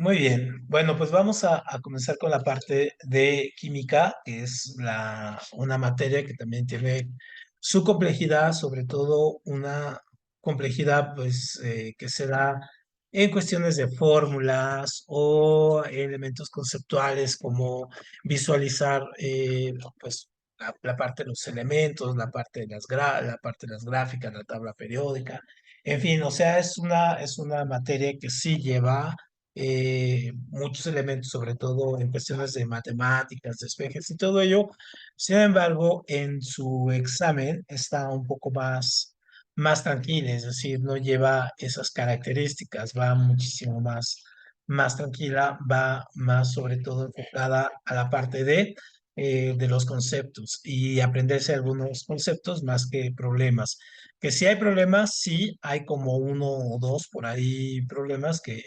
Muy bien. Bueno, pues vamos a comenzar con la parte de química, que es una materia que también tiene su complejidad, sobre todo una complejidad pues que se da en cuestiones de fórmulas o elementos conceptuales como visualizar pues la parte de los elementos, la parte de las gráficas, la tabla periódica. En fin, o sea, es una materia que sí lleva muchos elementos, sobre todo en cuestiones de matemáticas, despejes y todo ello. Sin embargo, en su examen está un poco más tranquila, es decir, no lleva esas características, va muchísimo más tranquila, va más sobre todo enfocada a la parte de los conceptos y aprenderse algunos conceptos más que problemas. Que si hay problemas, sí hay como uno o dos por ahí problemas que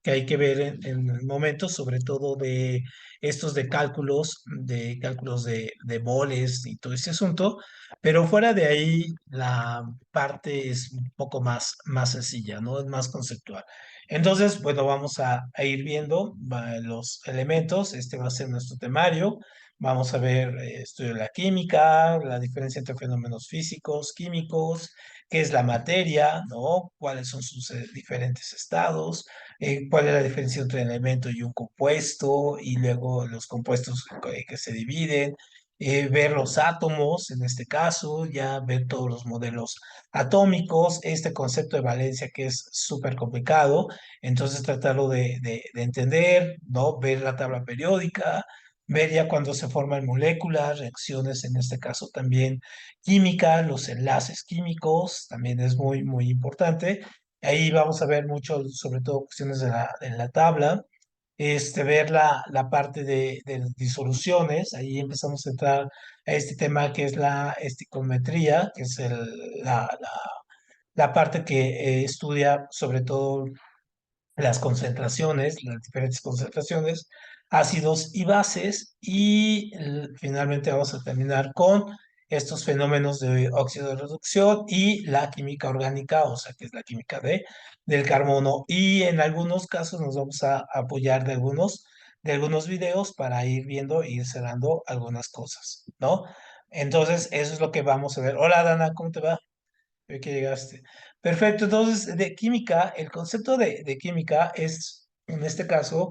hay que ver en el momento, sobre todo de estos de cálculos de moles y todo ese asunto, pero fuera de ahí la parte es un poco más sencilla, ¿no? Es más conceptual. Entonces, bueno, vamos a ir viendo los elementos, este va a ser nuestro temario. Vamos a ver estudio de la química, la diferencia entre fenómenos físicos, químicos, qué es la materia, ¿no? Cuáles son sus diferentes estados, cuál es la diferencia entre un elemento y un compuesto, y luego los compuestos que se dividen, ver los átomos, en este caso, ya ver todos los modelos atómicos, este concepto de valencia que es súper complicado, entonces tratarlo de entender, ¿no? Ver la tabla periódica, ver ya cuando se forman moléculas, reacciones, en este caso también química, los enlaces químicos, también es muy importante. Ahí vamos a ver mucho, sobre todo cuestiones de la tabla, ver la parte de disoluciones, ahí empezamos a entrar a este tema que es la esticometría, que es la parte que estudia sobre todo las concentraciones, las diferentes concentraciones, ácidos y bases, y finalmente vamos a terminar con estos fenómenos de óxido de reducción y la química orgánica, o sea, que es la química del carbono. Y en algunos casos nos vamos a apoyar de algunos videos para ir viendo e ir cerrando algunas cosas, ¿no? Entonces, eso es lo que vamos a ver. Hola, Dana, ¿cómo te va? Vi que llegaste. Perfecto, entonces de química, el concepto de química es, en este caso,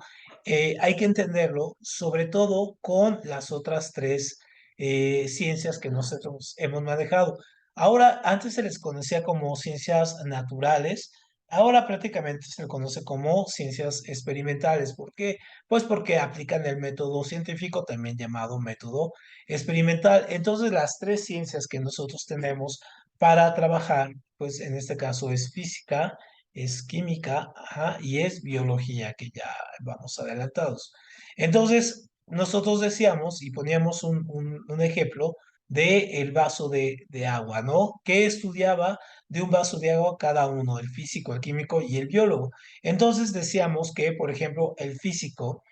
hay que entenderlo sobre todo con las otras tres ciencias que nosotros hemos manejado. Ahora, antes se les conocía como ciencias naturales, ahora prácticamente se les conoce como ciencias experimentales. ¿Por qué? Pues porque aplican el método científico, también llamado método experimental. Entonces, las tres ciencias que nosotros tenemos para trabajar, pues en este caso es física, es química, ajá, y es biología, que ya vamos adelantados. Entonces, nosotros decíamos y poníamos un ejemplo de el vaso de agua, ¿no? ¿Qué estudiaba de un vaso de agua cada uno? El físico, el químico y el biólogo. Entonces decíamos que, por ejemplo, el físico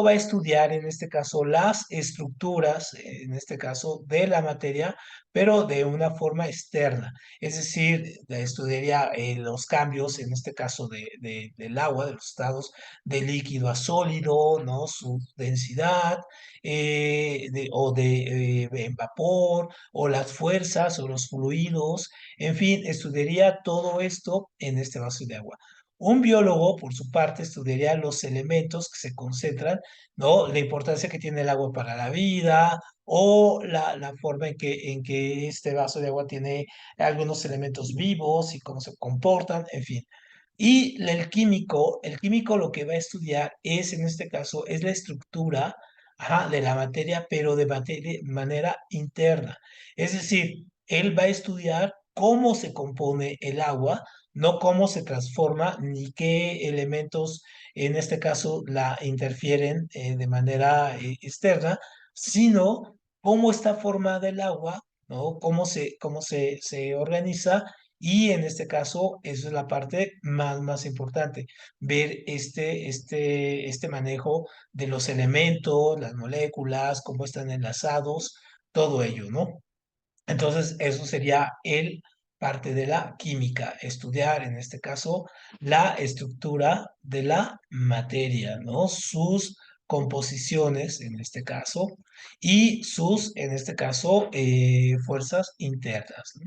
va a estudiar en este caso las estructuras, en este caso de la materia, pero de una forma externa. Es decir, estudiaría los cambios, en este caso del agua, de los estados de líquido a sólido, ¿no? Su densidad, en vapor, o las fuerzas, o los fluidos, en fin, estudiaría todo esto en este vaso de agua. Un biólogo, por su parte, estudiaría los elementos que se concentran, ¿no? La importancia que tiene el agua para la vida, o la forma en que este vaso de agua tiene algunos elementos vivos y cómo se comportan, en fin. Y el químico lo que va a estudiar es, en este caso, es la estructura, ajá, de la materia, pero de manera interna. Es decir, él va a estudiar cómo se compone el agua, no cómo se transforma, ni qué elementos, en este caso, la interfieren de manera externa, sino cómo está formada el agua, ¿no? Cómo se organiza, y en este caso, eso es la parte más importante, ver este manejo de los elementos, las moléculas, cómo están enlazados, todo ello, ¿no? Entonces, eso sería el parte de la química, estudiar en este caso la estructura de la materia, ¿no? Sus composiciones en este caso y sus, en este caso, fuerzas internas, ¿no?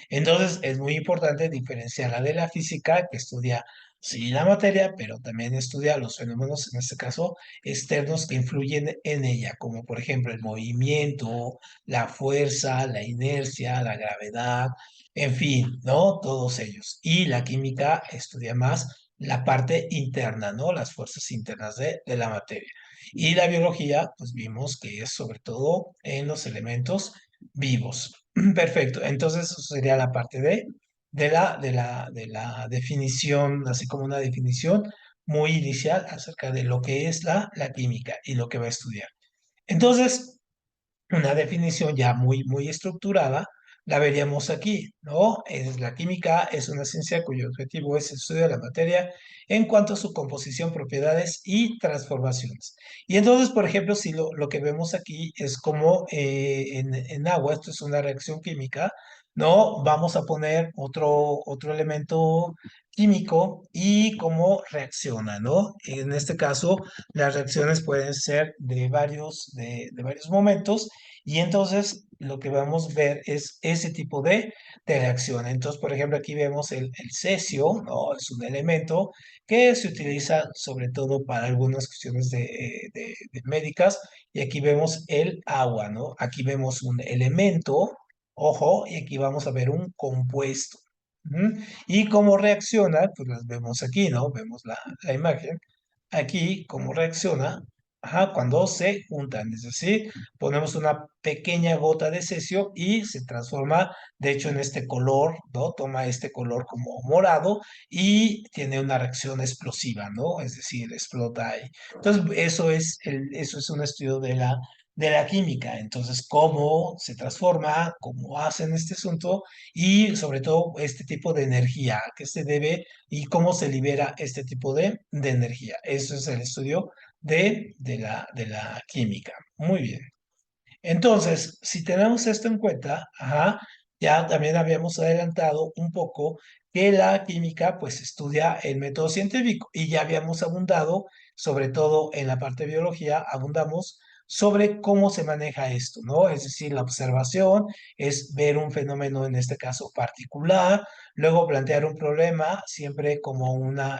Entonces, es muy importante diferenciarla de la física, que estudia, sí, la materia, pero también estudia los fenómenos, en este caso, externos que influyen en ella, como por ejemplo el movimiento, la fuerza, la inercia, la gravedad, en fin, ¿no? Todos ellos. Y la química estudia más la parte interna, ¿no? Las fuerzas internas de la materia. Y la biología, pues vimos que es sobre todo en los elementos vivos. Perfecto. Entonces, eso sería la parte de la definición, así como una definición muy inicial acerca de lo que es la química y lo que va a estudiar. Entonces, una definición ya muy estructurada, la veríamos aquí, ¿no? La química es una ciencia cuyo objetivo es el estudio de la materia en cuanto a su composición, propiedades y transformaciones. Y entonces, por ejemplo, si lo que vemos aquí es como en agua, esto es una reacción química, ¿no? Vamos a poner otro elemento químico y cómo reacciona, ¿no? En este caso, las reacciones pueden ser de varios momentos y entonces lo que vamos a ver es ese tipo de reacción. Entonces, por ejemplo, aquí vemos el cesio, ¿no? Es un elemento que se utiliza sobre todo para algunas cuestiones de médicas. Y aquí vemos el agua, ¿no? Aquí vemos un elemento, ojo, y aquí vamos a ver un compuesto. ¿Mm? Y cómo reacciona, pues las vemos aquí, ¿no? Vemos la imagen aquí cómo reacciona, ajá, cuando se juntan, es decir, ponemos una pequeña gota de cesio y se transforma, de hecho, en este color, ¿no? Toma este color como morado y tiene una reacción explosiva, ¿no? Es decir, explota ahí. Entonces, eso es un estudio de la química. Entonces, cómo se transforma, cómo hacen este asunto y sobre todo este tipo de energía, a qué se debe y cómo se libera este tipo de energía. Eso es el estudio de la química. Muy bien. Entonces, si tenemos esto en cuenta, ajá, ya también habíamos adelantado un poco que la química pues estudia el método científico y ya habíamos abundado, sobre todo en la parte de biología, abundamos sobre cómo se maneja esto, ¿no? Es decir, la observación es ver un fenómeno, en este caso particular, luego plantear un problema siempre como una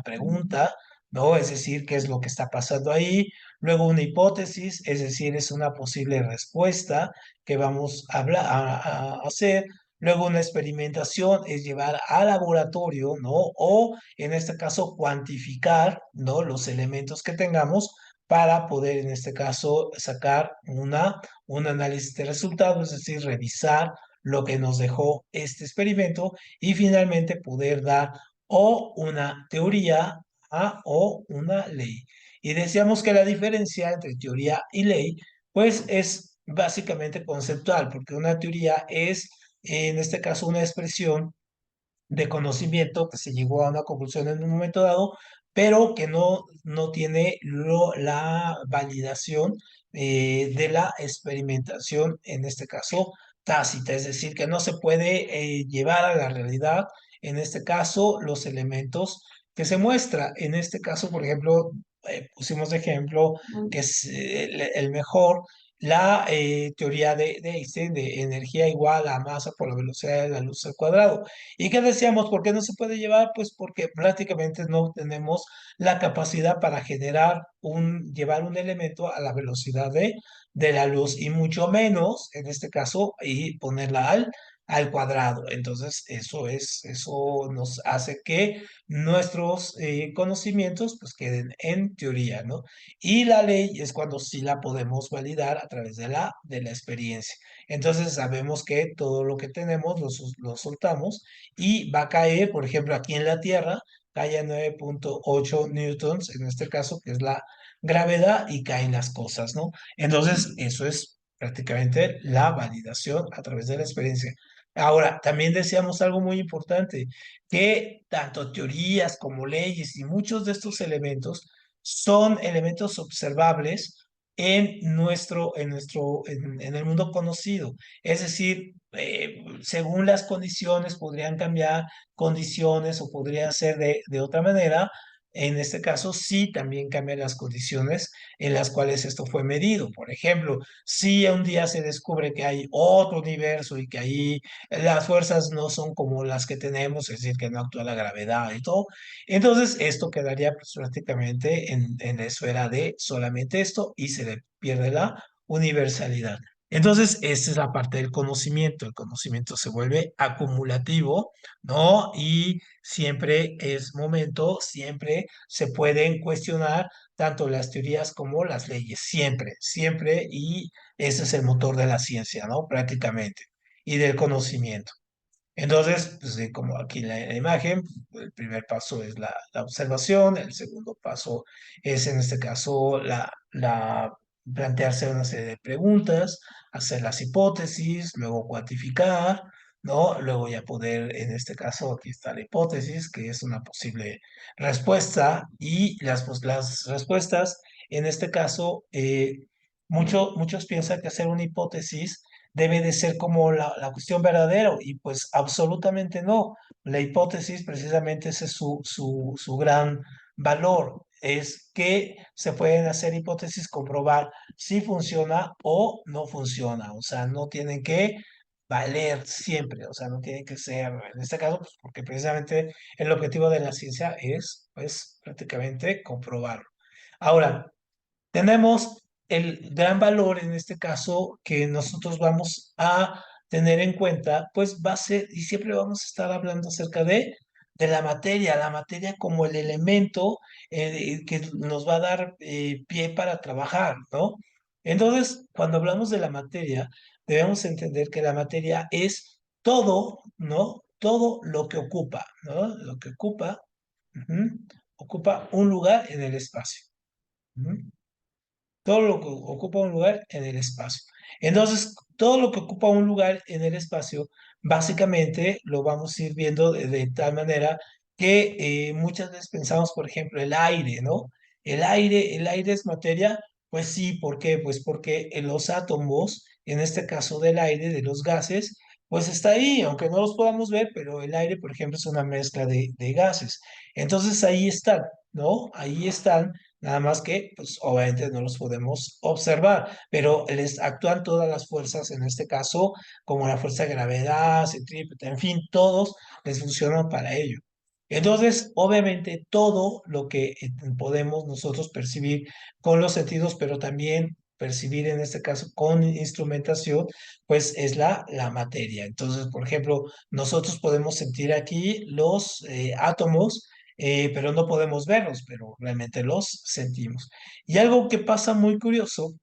pregunta, ¿no? Es decir, ¿qué es lo que está pasando ahí? Luego una hipótesis, es decir, es una posible respuesta que vamos a hacer. Luego una experimentación es llevar al laboratorio, ¿no? O en este caso cuantificar, ¿no? Los elementos que tengamos para poder en este caso sacar un análisis de resultados, es decir, revisar lo que nos dejó este experimento y finalmente poder dar o una teoría o una ley. Y decíamos que la diferencia entre teoría y ley, pues es básicamente conceptual, porque una teoría es, en este caso, una expresión de conocimiento que se llegó a una conclusión en un momento dado, pero que no tiene la validación de la experimentación, en este caso tácita, es decir, que no se puede llevar a la realidad, en este caso, los elementos que se muestra. En este caso, por ejemplo, pusimos de ejemplo que es el mejor la teoría de Einstein de energía igual a masa por la velocidad de la luz al cuadrado. ¿Y qué decíamos? ¿Por qué no se puede llevar? Pues porque prácticamente no tenemos la capacidad para llevar un elemento a la velocidad de la luz y mucho menos, en este caso, y ponerla al cuadrado. Entonces, eso nos hace que nuestros conocimientos pues queden en teoría, ¿no? Y la ley es cuando sí la podemos validar a través de la experiencia. Entonces, sabemos que todo lo que tenemos lo soltamos y va a caer, por ejemplo, aquí en la Tierra, cae a 9.8 newtons, en este caso, que es la gravedad, y caen las cosas, ¿no? Entonces, eso es prácticamente la validación a través de la experiencia. Ahora, también decíamos algo muy importante, que tanto teorías como leyes y muchos de estos elementos son elementos observables en el mundo conocido. Es decir, según las condiciones, podrían cambiar condiciones o podrían ser de otra manera. En este caso, sí, también cambian las condiciones en las cuales esto fue medido. Por ejemplo, si un día se descubre que hay otro universo y que ahí las fuerzas no son como las que tenemos, es decir, que no actúa la gravedad y todo, entonces esto quedaría pues, prácticamente en la esfera de solamente esto y se le pierde la universalidad. Entonces, esta es la parte del conocimiento. El conocimiento se vuelve acumulativo, ¿no? Y siempre es momento, siempre se pueden cuestionar tanto las teorías como las leyes, siempre, siempre, y ese es el motor de la ciencia, ¿no? Prácticamente, y del conocimiento. Entonces, pues, como aquí en la imagen, el primer paso es la observación, el segundo paso es en este caso plantearse una serie de preguntas, hacer las hipótesis, luego cuantificar, ¿no? Luego ya poder, en este caso, aquí está la hipótesis, que es una posible respuesta, y las respuestas, en este caso, muchos piensan que hacer una hipótesis debe de ser como la cuestión verdadera y pues absolutamente no. La hipótesis precisamente ese es su gran valor, es que se pueden hacer hipótesis, comprobar si funciona o no funciona, o sea, no tienen que valer siempre, o sea, no tienen que ser, en este caso, pues porque precisamente el objetivo de la ciencia es pues prácticamente comprobarlo. Ahora, tenemos el gran valor en este caso que nosotros vamos a tener en cuenta, pues va a ser, y siempre vamos a estar hablando acerca de la materia como el elemento que nos va a dar pie para trabajar, ¿no? Entonces, cuando hablamos de la materia, debemos entender que la materia es todo, ¿no? Todo lo que ocupa, ¿no? Lo que ocupa, ujú, ocupa un lugar en el espacio. Ujú. Todo lo que ocupa un lugar en el espacio. Entonces, todo lo que ocupa un lugar en el espacio, básicamente lo vamos a ir viendo de tal manera que muchas veces pensamos, por ejemplo, el aire, ¿no? El aire es materia, pues sí, ¿por qué? Pues porque en los átomos, en este caso del aire, de los gases, pues está ahí, aunque no los podamos ver, pero el aire, por ejemplo, es una mezcla de gases. Entonces ahí están, ¿no? Ahí están. Nada más que, pues obviamente no los podemos observar, pero les actúan todas las fuerzas, en este caso, como la fuerza de gravedad, centrípeta, en fin, todos les funcionan para ello. Entonces, obviamente, todo lo que podemos nosotros percibir con los sentidos, pero también percibir en este caso con instrumentación, pues es la materia. Entonces, por ejemplo, nosotros podemos sentir aquí los átomos pero no podemos verlos, pero realmente los sentimos. Y algo que pasa muy curioso,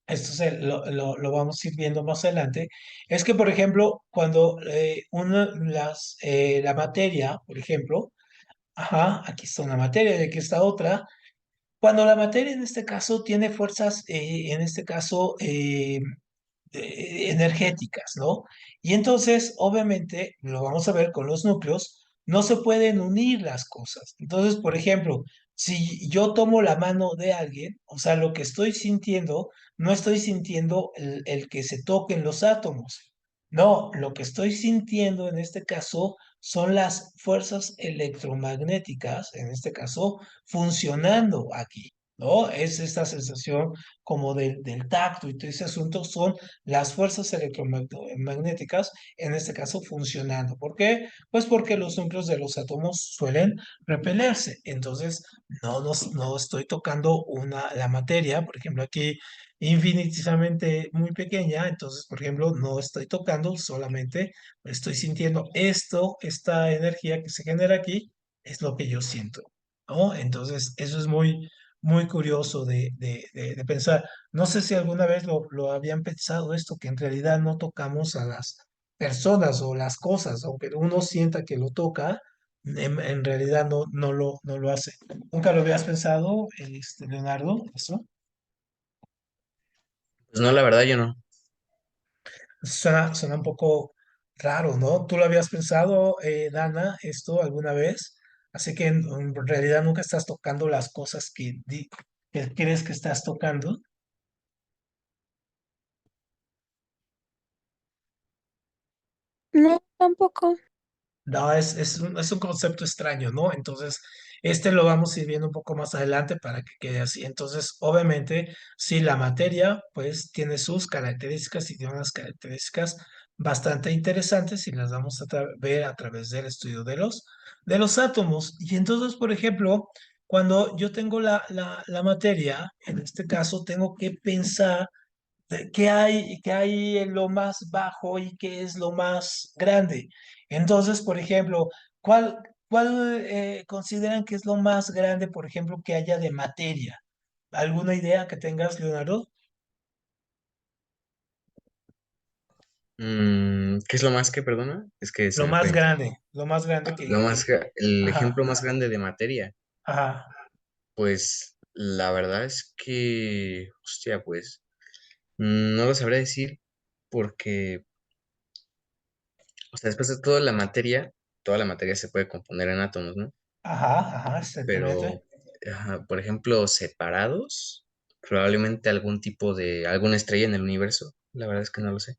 esto lo vamos a ir viendo más adelante, es que, por ejemplo, cuando la materia, por ejemplo, ajá, aquí está una materia y aquí está otra, cuando la materia en este caso tiene fuerzas, en este caso, energéticas, ¿no? Y entonces, obviamente, lo vamos a ver con los núcleos, no se pueden unir las cosas. Entonces, por ejemplo, si yo tomo la mano de alguien, o sea, lo que estoy sintiendo, no estoy sintiendo el que se toquen los átomos. No, lo que estoy sintiendo en este caso son las fuerzas electromagnéticas, en este caso, funcionando aquí. ¿No? Es esta sensación como del tacto y todo ese asunto son las fuerzas electromagnéticas, en este caso, funcionando. ¿Por qué? Pues porque los núcleos de los átomos suelen repelerse. Entonces, no estoy tocando la materia, por ejemplo, aquí infinitamente muy pequeña, entonces, por ejemplo, no estoy tocando, solamente estoy sintiendo esta energía que se genera aquí, es lo que yo siento, ¿no? Entonces, eso es muy curioso de pensar. No sé si alguna vez lo habían pensado esto, que en realidad no tocamos a las personas o las cosas, aunque uno sienta que lo toca, en realidad no lo hace. ¿Nunca lo habías pensado, Leonardo, eso? Pues no, la verdad yo no. Suena un poco raro, ¿no? ¿Tú lo habías pensado, Dana, esto alguna vez? Así que en realidad nunca estás tocando las cosas que crees que estás tocando. No, tampoco. No, es un concepto extraño, ¿no? Entonces, este lo vamos a ir viendo un poco más adelante para que quede así. Entonces, obviamente, sí, la materia, pues, tiene sus características y tiene unas características bastante interesantes y las vamos a ver a través del estudio de los átomos. Y entonces, por ejemplo, cuando yo tengo la materia, en este caso, tengo que pensar qué hay en lo más bajo y qué es lo más grande. Entonces, por ejemplo, ¿cuál consideran que es lo más grande, por ejemplo, que haya de materia? ¿Alguna idea que tengas, Leonardo? ¿Qué es lo más que, perdona? Es que se me fue. Lo más grande El ajá, ejemplo más grande de materia, ajá, pues la verdad es que, hostia, pues no lo sabré decir porque, o sea, después de toda la materia se puede componer en átomos, ¿no? ajá, exactamente. Pero, ajá, por ejemplo, separados, probablemente alguna estrella en el universo, la verdad es que no lo sé.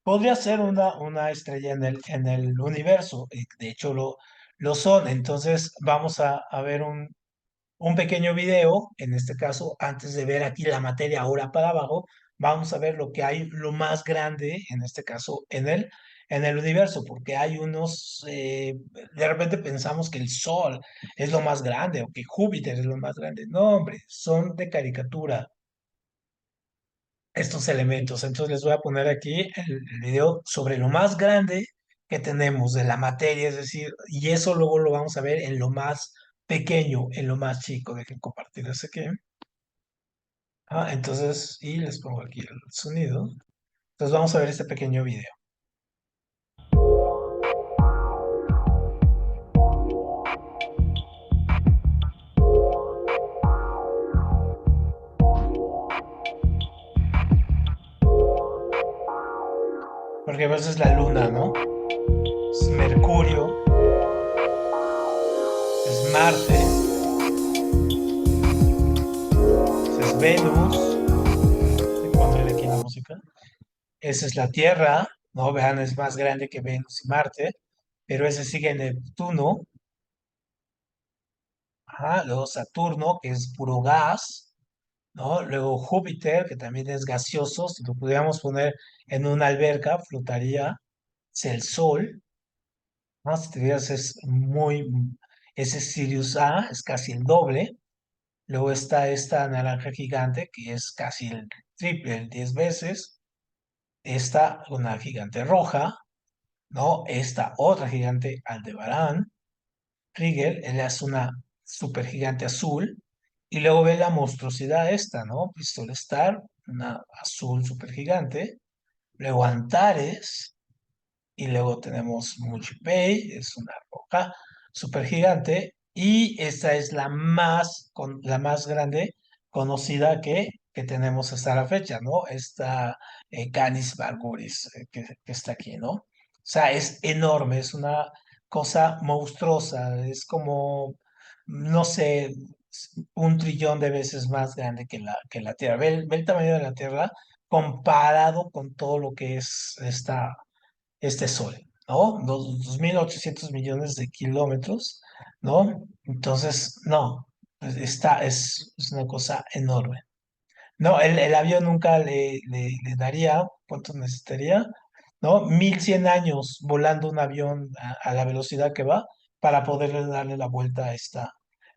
Podría ser una estrella en el universo, y de hecho lo son. Entonces, vamos a ver un pequeño video, en este caso, antes de ver aquí la materia ahora para abajo, vamos a ver lo que hay, lo más grande, en este caso, en el universo, porque hay de repente pensamos que el Sol es lo más grande o que Júpiter es lo más grande. No, hombre, son de caricatura estos elementos. Entonces les voy a poner aquí el video sobre lo más grande que tenemos de la materia, es decir, y eso luego lo vamos a ver en lo más pequeño, en lo más chico. Dejen compartir ese aquí. Entonces, y les pongo aquí el sonido. Entonces vamos a ver este pequeño video. Porque a veces es la luna, ¿no? Es Mercurio, es Marte, es Venus. Estoy poner aquí la música. Esa es la Tierra, ¿no? Vean, es más grande que Venus y Marte, pero ese sigue en Neptuno. Luego Saturno, que es puro gas, ¿no? Luego Júpiter, que también es gaseoso, si lo pudiéramos poner en una alberca, flotaría. Es el Sol, ¿no? Si te fijas, ese es Sirius A, es casi el doble. Luego está esta naranja gigante, que es casi el triple, el 10 veces. Esta, una gigante roja, ¿no? Esta otra gigante Aldebarán. Rigel, él es una supergigante azul, y luego ve la monstruosidad esta, ¿no? Pistol Star, una azul supergigante, luego Antares, y luego tenemos Muchipei, es una roja supergigante, y esta es la más grande conocida que tenemos hasta la fecha, ¿no? Esta Canis Barburis que está aquí, ¿no? O sea, es enorme, es una cosa monstruosa, es como, no sé, un trillón de veces más grande que que la Tierra. Ve el tamaño de la Tierra comparado con todo lo que es este Sol, ¿no? 2.800 millones de kilómetros, ¿no? Entonces, no, es una cosa enorme. No, el avión nunca le daría, ¿cuánto necesitaría? ¿No? 1.100 años volando un avión a la velocidad que va para poderle darle la vuelta a esta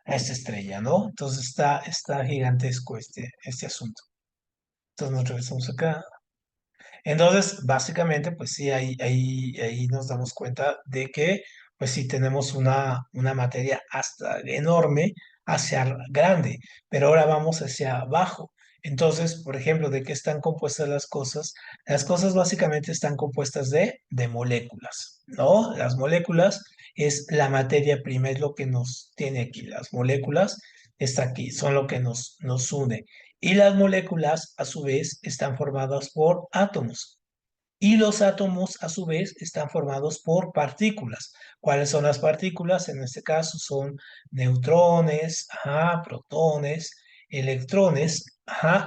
estrella, ¿no? Entonces está gigantesco este asunto. Entonces nos regresamos acá. Entonces, básicamente, pues sí, ahí nos damos cuenta de que, pues sí, tenemos una materia hasta enorme hacia grande, pero ahora vamos hacia abajo. Entonces, por ejemplo, ¿de qué están compuestas las cosas? Las cosas básicamente están compuestas de moléculas, ¿no? Las moléculas es la materia prima, es lo que nos tiene aquí. Las moléculas está aquí, son lo que nos une. Y las moléculas, a su vez, están formadas por átomos. Y los átomos, a su vez, están formados por partículas. ¿Cuáles son las partículas? En este caso son neutrones, protones, electrones,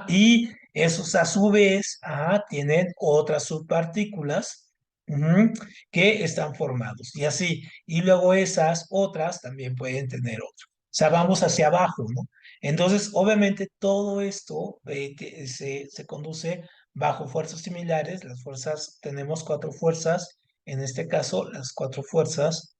y esos a su vez tienen otras subpartículas, ujú, que están formados. Y así, y luego esas otras también pueden tener otro. O sea, vamos hacia abajo, ¿no? Entonces, obviamente, todo esto se conduce bajo fuerzas similares. Las fuerzas, tenemos cuatro fuerzas, en este caso, las cuatro fuerzas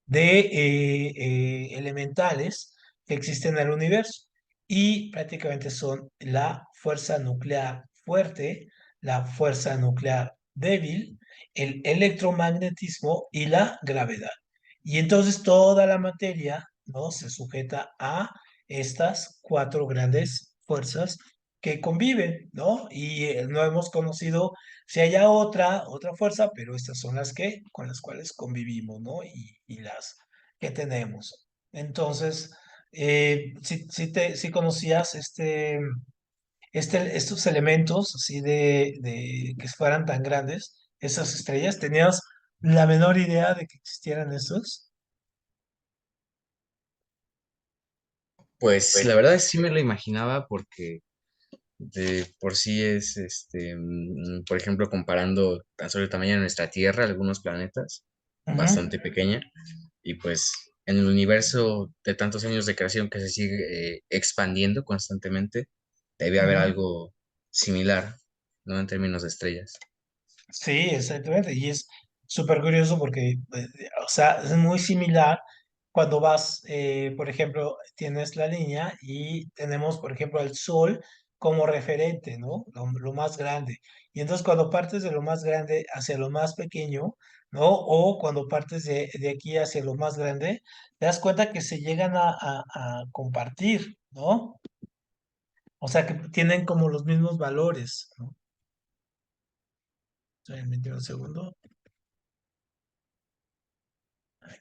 de elementales que existen en el universo. Y prácticamente son la fuerza nuclear fuerte, la fuerza nuclear débil, el electromagnetismo y la gravedad. Y entonces toda la materia, ¿no?, se sujeta a estas cuatro grandes fuerzas que conviven, ¿no? Y no hemos conocido si haya otra fuerza, pero estas son las que, con las cuales convivimos, ¿no? Y las que tenemos. Entonces, si conocías estos elementos así de que fueran tan grandes, esas estrellas, ¿tenías la menor idea de que existieran estos? Pues Pues, la verdad es que sí me lo imaginaba porque de por sí es, por ejemplo, comparando tan solo el tamaño de nuestra Tierra, algunos planetas, ujú, bastante pequeña, y pues en el universo de tantos años de creación que se sigue expandiendo constantemente, debe haber ujú. algo similar, ¿no? En términos de estrellas. Sí, exactamente. Y es súper curioso porque, o sea, es muy similar cuando vas, por ejemplo, tienes la línea y tenemos, por ejemplo, el Sol como referente, ¿no? Lo más grande. Y entonces cuando partes de lo más grande hacia lo más pequeño, ¿no? O cuando partes de aquí hacia lo más grande, te das cuenta que se llegan a compartir, ¿no? O sea, que tienen como los mismos valores, ¿no? Solamente un segundo.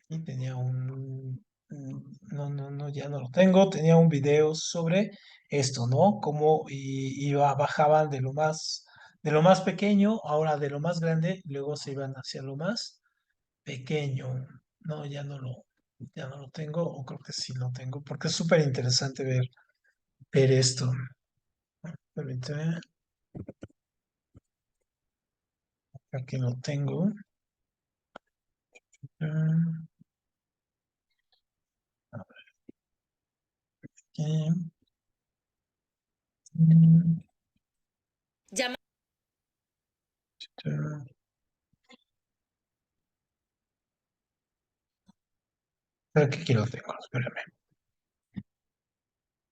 Y tenía no, ya no lo tengo. Tenía un video sobre esto, ¿no? Cómo bajaban de lo más pequeño, ahora de lo más grande, luego se iban hacia lo más pequeño. No, ya no lo tengo, o creo que sí lo tengo, porque es súper interesante ver esto. Permíteme, aquí lo tengo. Mm, a ver, aquí. Mm, mm, Creo que aquí lo tengo, espérame.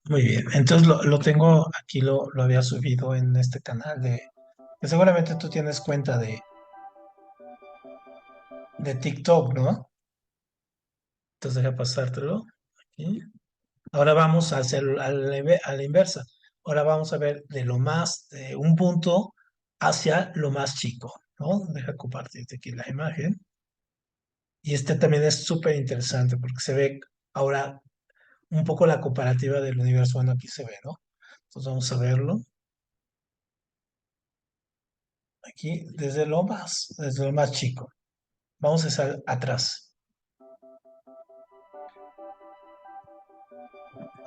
Muy bien, entonces lo tengo aquí, lo había subido en este canal que seguramente tú tienes cuenta de TikTok, ¿no? Entonces deja pasártelo aquí. Ahora vamos a hacer a la inversa. Ahora vamos a ver de un punto hacia lo más chico, ¿no? Deja compartirte aquí la imagen. Y este también es súper interesante porque se ve ahora un poco la comparativa del universo. Bueno, aquí se ve, ¿no? Entonces vamos a verlo. Aquí desde lo más chico. Vamos a estar atrás.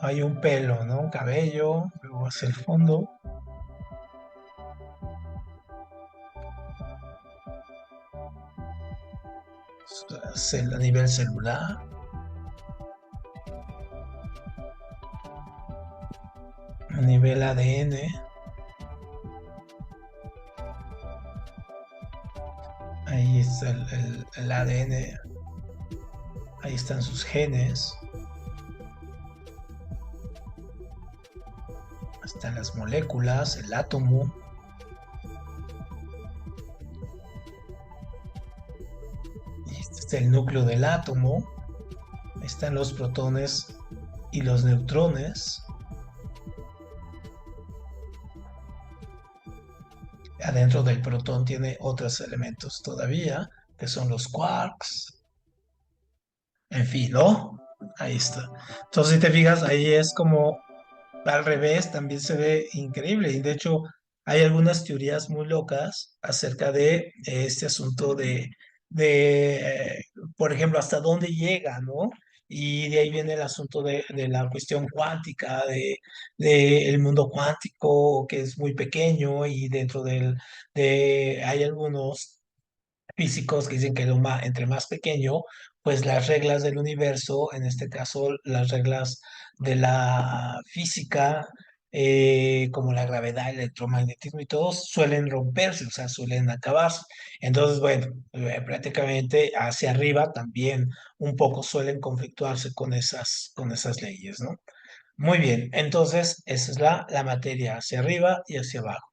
Hay un pelo, ¿no? Un cabello, luego hacia el fondo, a nivel celular, a nivel ADN. Ahí está el ADN, ahí están sus genes, están las moléculas, el átomo, y este es el núcleo del átomo, ahí están los protones y los neutrones. Adentro del protón tiene otros elementos todavía, que son los quarks, en fin, ¿no? Ahí está. Entonces, si te fijas, ahí es como al revés, también se ve increíble. Y de hecho, hay algunas teorías muy locas acerca de este asunto por ejemplo, hasta dónde llega, ¿no? Y de ahí viene el asunto de la cuestión cuántica, de el mundo cuántico, que es muy pequeño, y hay algunos físicos que dicen que entre más pequeño, pues las reglas del universo, en este caso las reglas de la física, como la gravedad, el electromagnetismo y todos, suelen romperse, o sea, suelen acabarse. Entonces, bueno, prácticamente hacia arriba también un poco suelen conflictuarse con esas leyes, ¿no? Muy bien, entonces esa es la materia hacia arriba y hacia abajo.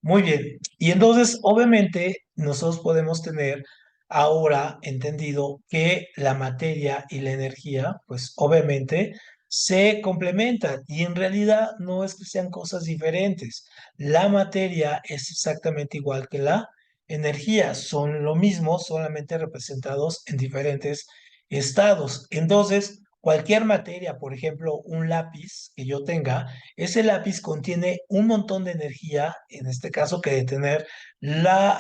Muy bien. Y entonces, obviamente, nosotros podemos tener ahora entendido que la materia y la energía, pues obviamente se complementan y en realidad no es que sean cosas diferentes. La materia es exactamente igual que la energía, son lo mismo, solamente representados en diferentes estados. Entonces, cualquier materia, por ejemplo, un lápiz que yo tenga, ese lápiz contiene un montón de energía, en este caso que de tener la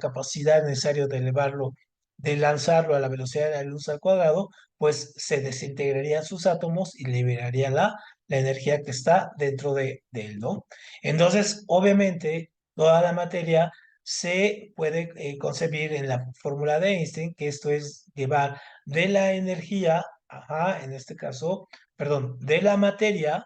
capacidad necesaria de elevarlo, de lanzarlo a la velocidad de la luz al cuadrado, pues se desintegrarían sus átomos y liberaría la energía que está dentro de él, ¿no? Entonces, obviamente, toda la materia se puede concebir en la fórmula de Einstein, que esto es llevar de la energía, ajá, en este caso, perdón, de la materia.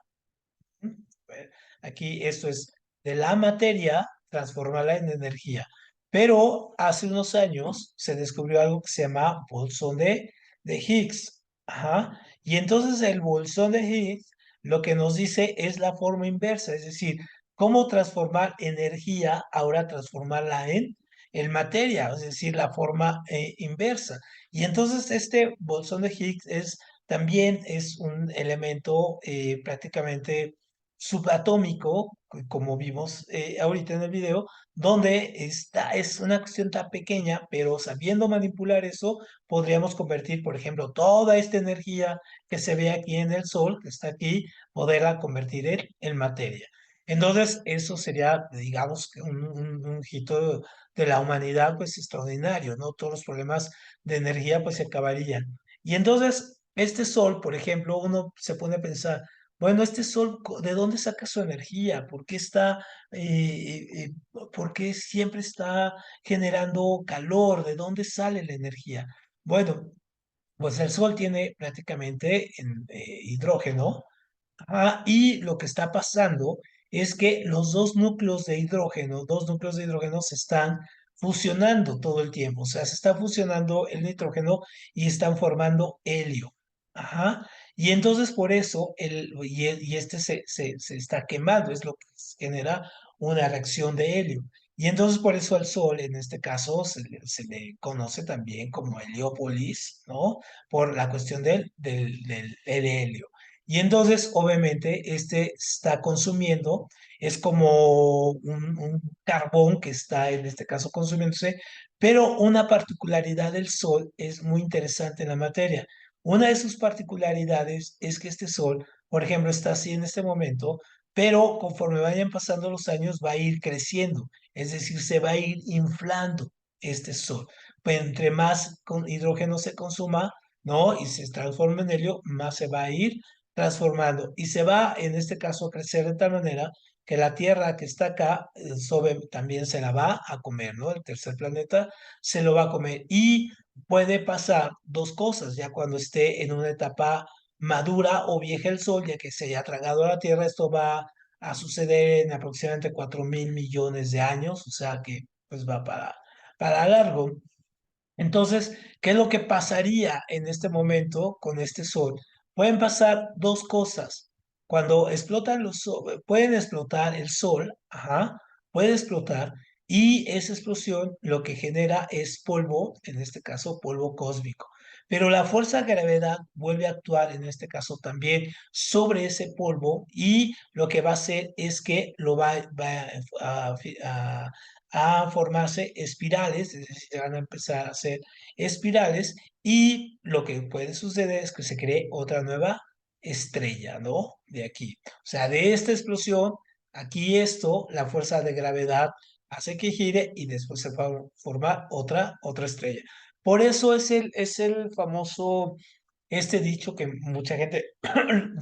Aquí esto es de la materia, transformarla en energía. Pero hace unos años se descubrió algo que se llama bolsón de Higgs. Ajá. Y entonces el bolsón de Higgs lo que nos dice es la forma inversa, es decir, cómo transformar energía, ahora transformarla en materia, es decir, la forma inversa. Y entonces este bolsón de Higgs también es un elemento prácticamente subatómico, como vimos ahorita en el video, donde es una cuestión tan pequeña, pero sabiendo manipular eso, podríamos convertir, por ejemplo, toda esta energía que se ve aquí en el Sol, que está aquí, poderla convertir en materia. Entonces, eso sería, digamos, que un hito de la humanidad, pues extraordinario, ¿no? Todos los problemas de energía, pues se acabarían. Y entonces, este Sol, por ejemplo, uno se pone a pensar, bueno, este sol, ¿de dónde saca su energía? ¿Por qué siempre está generando calor? ¿De dónde sale la energía? Bueno, pues el sol tiene prácticamente hidrógeno. Y lo que está pasando es que los dos núcleos de hidrógeno se están fusionando todo el tiempo. O sea, se está fusionando el nitrógeno y están formando helio. Ajá. Y entonces por eso este se está quemando, es lo que genera una reacción de helio. Y entonces por eso al Sol, en este caso, se le conoce también como Heliópolis, ¿no? Por la cuestión del helio. Y entonces, obviamente, este está consumiendo, es como un carbón que está en este caso consumiéndose, pero una particularidad del Sol es muy interesante en la materia. Una de sus particularidades es que este Sol, por ejemplo, está así en este momento, pero conforme vayan pasando los años va a ir creciendo, es decir, se va a ir inflando este Sol. Pues entre más hidrógeno se consuma, ¿no? Y se transforma en helio, más se va a ir transformando y se va, en este caso, a crecer de tal manera que la Tierra que está acá también se la va a comer, ¿no? El tercer planeta se lo va a comer y puede pasar dos cosas, ya cuando esté en una etapa madura o vieja el Sol, ya que se haya tragado a la Tierra, esto va a suceder en aproximadamente 4.000 millones de años, o sea que pues va para largo. Entonces, ¿qué es lo que pasaría en este momento con este sol? Pueden pasar dos cosas. Cuando explotan pueden explotar el sol, ajá, puede explotar y esa explosión lo que genera es polvo, en este caso polvo cósmico. Pero la fuerza de gravedad vuelve a actuar en este caso también sobre ese polvo y lo que va a hacer es que va a formarse espirales, es decir, se van a empezar a hacer espirales y lo que puede suceder es que se cree otra nueva estrella, ¿no? De aquí. O sea, de esta explosión, aquí esto, la fuerza de gravedad hace que gire y después se va a formar otra estrella. Por eso es el famoso, este dicho que mucha gente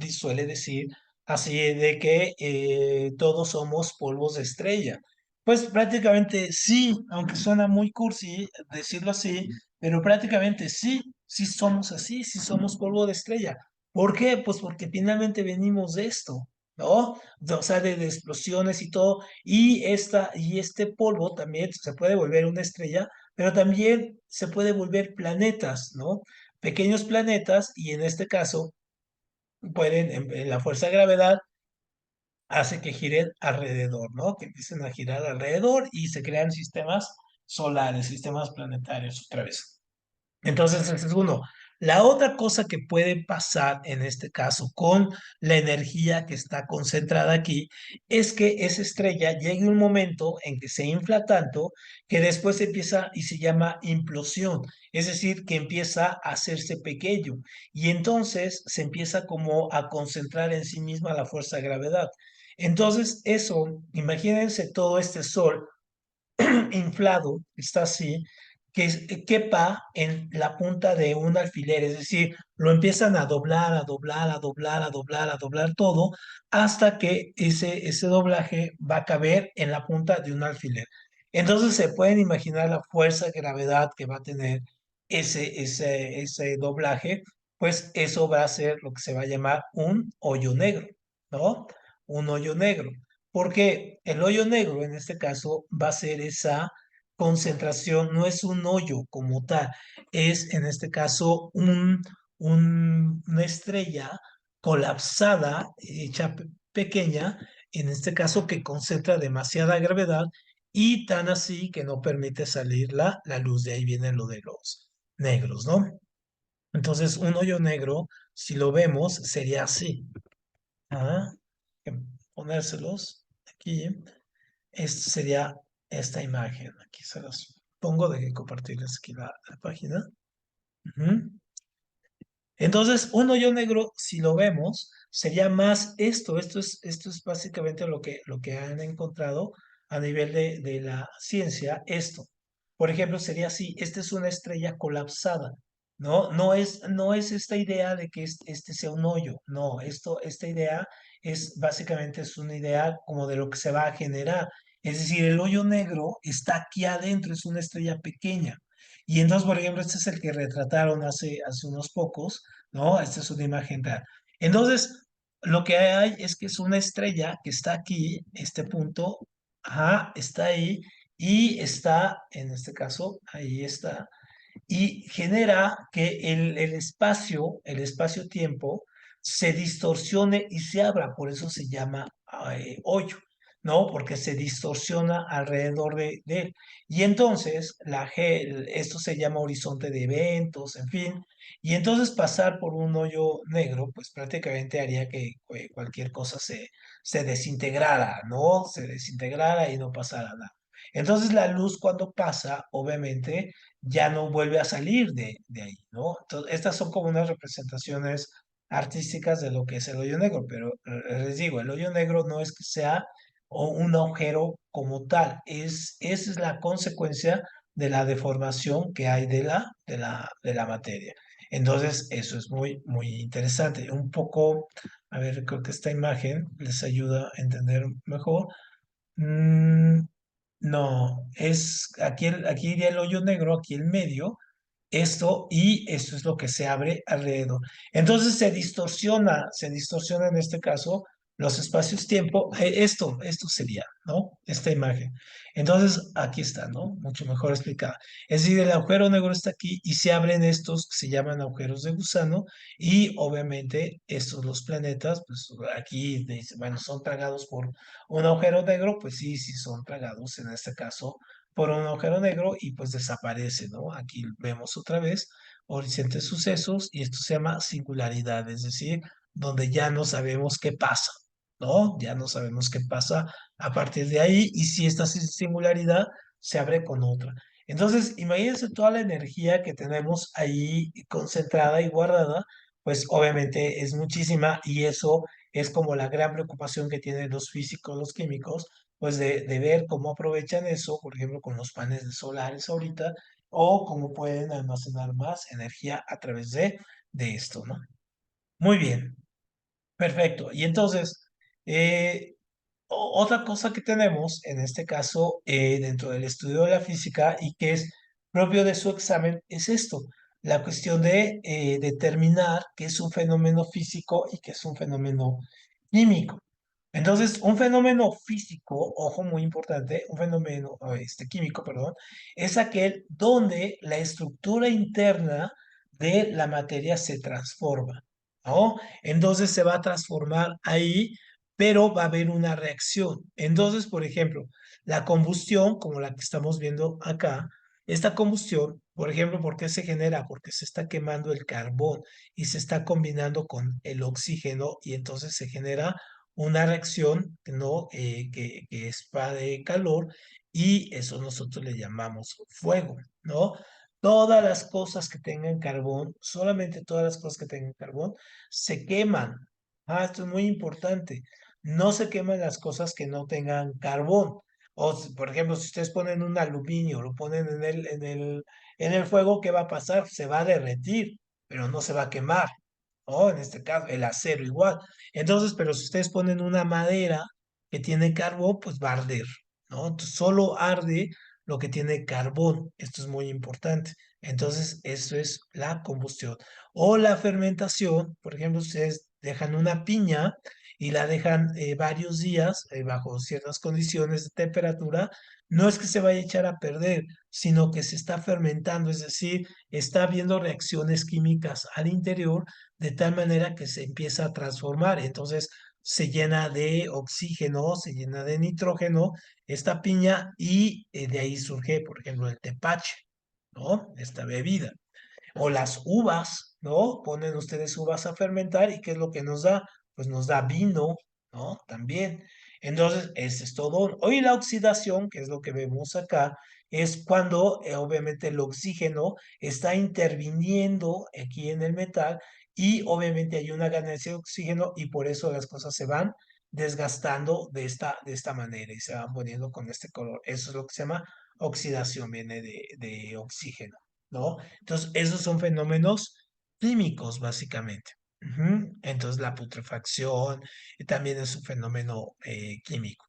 suele decir, así de que todos somos polvos de estrella. Pues prácticamente sí, aunque suena muy cursi decirlo así, pero prácticamente sí, sí somos así, sí somos polvo de estrella. ¿Por qué? Pues porque finalmente venimos de esto, ¿no? O sea, de explosiones y todo, y este polvo también se puede volver una estrella, pero también se puede volver planetas, ¿no? Pequeños planetas, y en este caso pueden, en la fuerza de gravedad, hace que giren alrededor, ¿no? Que empiecen a girar alrededor y se crean sistemas solares, sistemas planetarios otra vez. Entonces, ese es uno. La otra cosa que puede pasar en este caso con la energía que está concentrada aquí es que esa estrella llegue un momento en que se infla tanto que después empieza y se llama implosión, es decir, que empieza a hacerse pequeño y entonces se empieza como a concentrar en sí misma la fuerza de gravedad. Entonces, eso, imagínense todo este sol inflado, está así, que quepa en la punta de un alfiler, es decir, lo empiezan a doblar, a doblar, a doblar, a doblar, a doblar todo, hasta que ese doblaje va a caber en la punta de un alfiler. Entonces se pueden imaginar la fuerza de gravedad que va a tener ese doblaje, pues eso va a ser lo que se va a llamar un hoyo negro, ¿no? Un hoyo negro. Porque el hoyo negro en este caso va a ser esa concentración, no es un hoyo como tal, es en este caso una estrella colapsada, hecha pequeña, en este caso que concentra demasiada gravedad y tan así que no permite salir la luz. De ahí viene lo de los negros, ¿no? Entonces, un hoyo negro, si lo vemos, sería así. Ah, ponérselos aquí. Esta sería esta imagen. Aquí se las pongo, de compartirles aquí la página. Ujú. Entonces, un hoyo negro, si lo vemos, sería más esto. Esto es básicamente lo que han encontrado a nivel de la ciencia. Esto, por ejemplo, sería así. Esta es una estrella colapsada, ¿no? No es esta idea de que este sea un hoyo. No, esta idea básicamente una idea como de lo que se va a generar. Es decir, el hoyo negro está aquí adentro, es una estrella pequeña. Y entonces, por ejemplo, este es el que retrataron hace unos pocos, ¿no? Esta es una imagen real. Entonces, lo que hay es que es una estrella que está aquí, este punto, ajá, está ahí, y está, en este caso, ahí está, y genera que el espacio-tiempo, se distorsione y se abra, por eso se llama hoyo, ¿no? Porque se distorsiona alrededor de él. Y entonces esto se llama horizonte de eventos, en fin, y entonces pasar por un hoyo negro, pues prácticamente haría que cualquier cosa se desintegrara, ¿no? Se desintegrara y no pasara nada. Entonces la luz cuando pasa, obviamente, ya no vuelve a salir de ahí, ¿no? Entonces, estas son como unas representaciones artísticas de lo que es el hoyo negro, pero les digo, el hoyo negro no es que sea un agujero como tal, esa es la consecuencia de la deformación que hay de la materia. Entonces, eso es muy, muy interesante. Un poco, a ver, creo que esta imagen les ayuda a entender mejor. Mm, no, aquí iría el hoyo negro, aquí en medio, y esto es lo que se abre alrededor. Entonces se distorsiona en este caso los espacios-tiempo. Esto sería, ¿no? Esta imagen. Entonces, aquí está, ¿no? Mucho mejor explicada. Es decir, el agujero negro está aquí y se abren estos que se llaman agujeros de gusano, y obviamente estos, los planetas, pues aquí dice, bueno, son tragados por un agujero negro, pues sí, sí son tragados en este caso por un agujero negro y pues desaparece, ¿no? Aquí vemos otra vez horizontes sucesos, y esto se llama singularidad, es decir, donde ya no sabemos qué pasa, ¿no? Ya no sabemos qué pasa a partir de ahí, y si esta singularidad se abre con otra. Entonces, imagínense toda la energía que tenemos ahí concentrada y guardada, pues obviamente es muchísima, y eso es como la gran preocupación que tienen los físicos, los químicos, pues de ver cómo aprovechan eso, por ejemplo, con los paneles solares ahorita, o cómo pueden almacenar más energía a través de esto, ¿no? Muy bien, perfecto. Y entonces, eh, Otra cosa que tenemos en este caso dentro del estudio de la física y que es propio de su examen es esto, la cuestión de determinar qué es un fenómeno físico y qué es un fenómeno químico. Entonces, un fenómeno físico, ojo, muy importante, un fenómeno químico, perdón, es aquel donde la estructura interna de la materia se transforma, ¿no? Entonces se va a transformar ahí, pero va a haber una reacción. Entonces, por ejemplo, la combustión, como la que estamos viendo acá, esta combustión, por ejemplo, ¿por qué se genera? Porque se está quemando el carbón y se está combinando con el oxígeno y entonces se genera una reacción, ¿no? Que es para de calor y eso nosotros le llamamos fuego, ¿no? Todas las cosas que tengan carbón, solamente todas las cosas que tengan carbón, se queman. Ah, esto es muy importante. No se queman las cosas que no tengan carbón. Por ejemplo, si ustedes ponen un aluminio, lo ponen en el fuego, ¿qué va a pasar? Se va a derretir, pero no se va a quemar. ¿No? En este caso, el acero igual. Entonces, pero si ustedes ponen una madera que tiene carbón, pues va a arder, ¿no? Entonces, solo arde lo que tiene carbón. Esto es muy importante. Entonces, eso es la combustión. O la fermentación, por ejemplo, ustedes dejan una piña y la dejan varios días bajo ciertas condiciones de temperatura, no es que se vaya a echar a perder, sino que se está fermentando, es decir, está habiendo reacciones químicas al interior de tal manera que se empieza a transformar. Entonces se llena de oxígeno, se llena de nitrógeno esta piña y de ahí surge, por ejemplo, el tepache, ¿no? Esta bebida. O las uvas, ¿no? Ponen ustedes uvas a fermentar y ¿qué es lo que nos da? Pues nos da vino, ¿no? También. Entonces, ese es todo. Hoy la oxidación, que es lo que vemos acá, es cuando obviamente el oxígeno está interviniendo aquí en el metal y obviamente hay una ganancia de oxígeno y por eso las cosas se van desgastando de esta manera y se van poniendo con este color. Eso es lo que se llama oxidación, viene de oxígeno, ¿no? Entonces, esos son fenómenos químicos, básicamente. Ujú. Entonces, la putrefacción también es un fenómeno químico.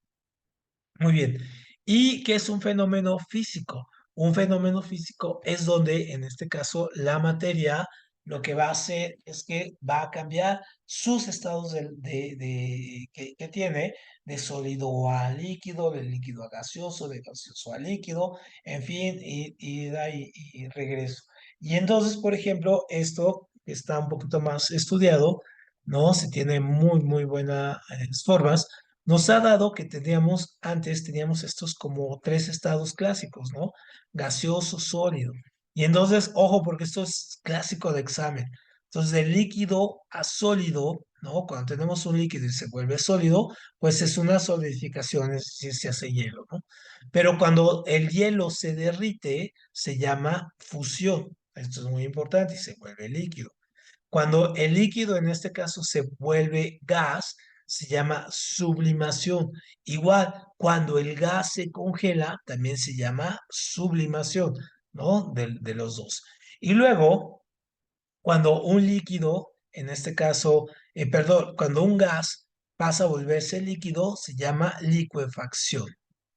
Muy bien. ¿Y qué es un fenómeno físico? Un fenómeno físico es donde, en este caso, la materia lo que va a hacer es que va a cambiar sus estados que tiene de sólido a líquido, de líquido a gaseoso, de gaseoso a líquido, en fin, y da y regreso. Y entonces, por ejemplo, esto está un poquito más estudiado, ¿no? Se tiene muy, muy buenas formas nos ha dado que antes teníamos estos como tres estados clásicos, ¿no? Gaseoso, sólido. Y entonces, ojo, porque esto es clásico de examen. Entonces, de líquido a sólido, ¿no? Cuando tenemos un líquido y se vuelve sólido, pues es una solidificación, es decir, se hace hielo, ¿no? Pero cuando el hielo se derrite, se llama fusión. Esto es muy importante y se vuelve líquido. Cuando el líquido en este caso se vuelve gas, se llama sublimación. Igual, cuando el gas se congela, también se llama sublimación, ¿no? De los dos. Y luego, cuando un líquido, en este caso, perdón, cuando un gas pasa a volverse líquido, se llama licuefacción.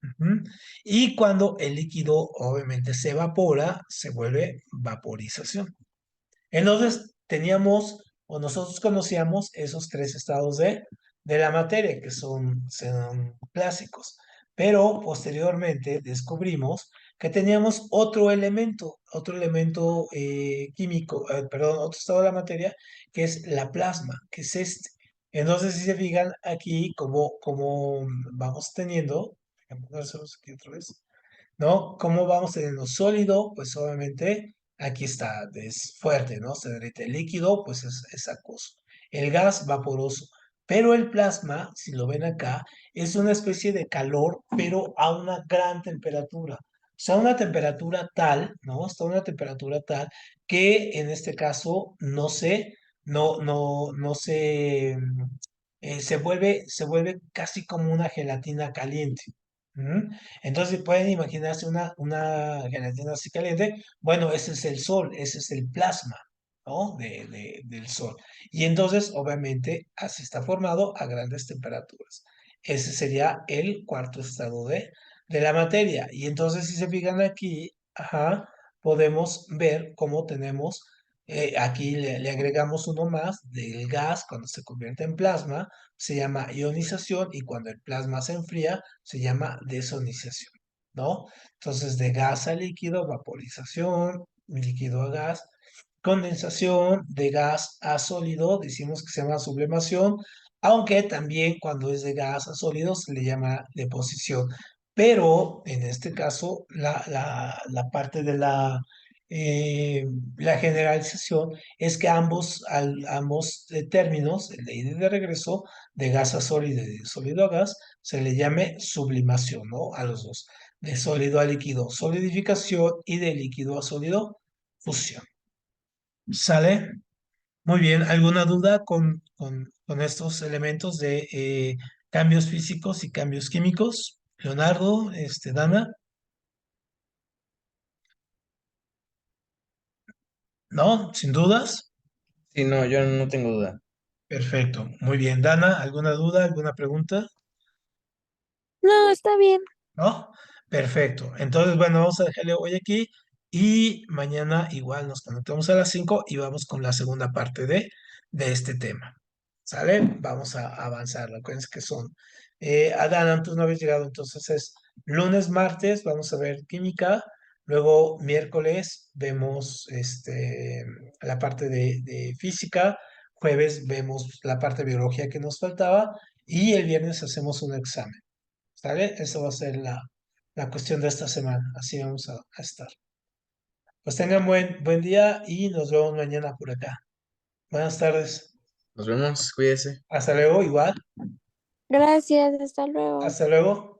Ujú. Y cuando el líquido obviamente se evapora, se vuelve vaporización. Entonces, teníamos o nosotros conocíamos esos tres estados de la materia, que son clásicos. Pero posteriormente descubrimos que teníamos otro elemento químico, perdón, otro estado de la materia, que es la plasma, que es este. Entonces, si se fijan aquí, como vamos teniendo, déjame ponérselos aquí otra vez. ¿No? ¿Cómo vamos teniendo sólido? Pues obviamente aquí está, es fuerte, ¿no? Se derrite el líquido, pues es acuoso. El gas vaporoso. Pero el plasma, si lo ven acá, es una especie de calor, pero a una gran temperatura. O sea, una temperatura tal, ¿no? Está a una temperatura tal que en este caso no se vuelve casi como una gelatina caliente. ¿Mm? Entonces pueden imaginarse una gelatina así caliente. Bueno, ese es el sol, ese es el plasma, ¿no? Del sol. Y entonces, obviamente, así está formado a grandes temperaturas. Ese sería el cuarto estado de la materia. Y entonces, si se fijan aquí, ajá, podemos ver cómo tenemos, aquí le agregamos uno más del gas cuando se convierte en plasma, se llama ionización y cuando el plasma se enfría, se llama desonización, ¿no? Entonces, de gas a líquido, vaporización, líquido a gas, condensación, de gas a sólido, decimos que se llama sublimación, aunque también cuando es de gas a sólido se le llama deposición. Pero en este caso, la parte de la generalización es que ambos términos, el de ida y de regreso, de gas a sólido y de sólido a gas, se le llame sublimación, ¿no? A los dos. De sólido a líquido, solidificación y de líquido a sólido, fusión. ¿Sale? Muy bien, ¿alguna duda con estos elementos de cambios físicos y cambios químicos? Leonardo, Dana, ¿no? ¿Sin dudas? Sí, no, yo no tengo duda. Perfecto, muy bien. Dana, ¿alguna duda, alguna pregunta? No, está bien. ¿No? Perfecto. Entonces, bueno, vamos a dejarle hoy aquí y mañana igual nos conectamos a las 5 y vamos con la segunda parte de este tema. ¿Sale? Vamos a avanzar. Acuérdense que son. Adán, tú no habías llegado, entonces es lunes, martes, vamos a ver química. Luego, miércoles, vemos la parte de física. Jueves, vemos la parte de biología que nos faltaba. Y el viernes hacemos un examen. ¿Sale? Eso va a ser la cuestión de esta semana. Así vamos a estar. Pues tengan buen día y nos vemos mañana por acá. Buenas tardes. Nos vemos, cuídese. Hasta luego, igual. Gracias, hasta luego. Hasta luego.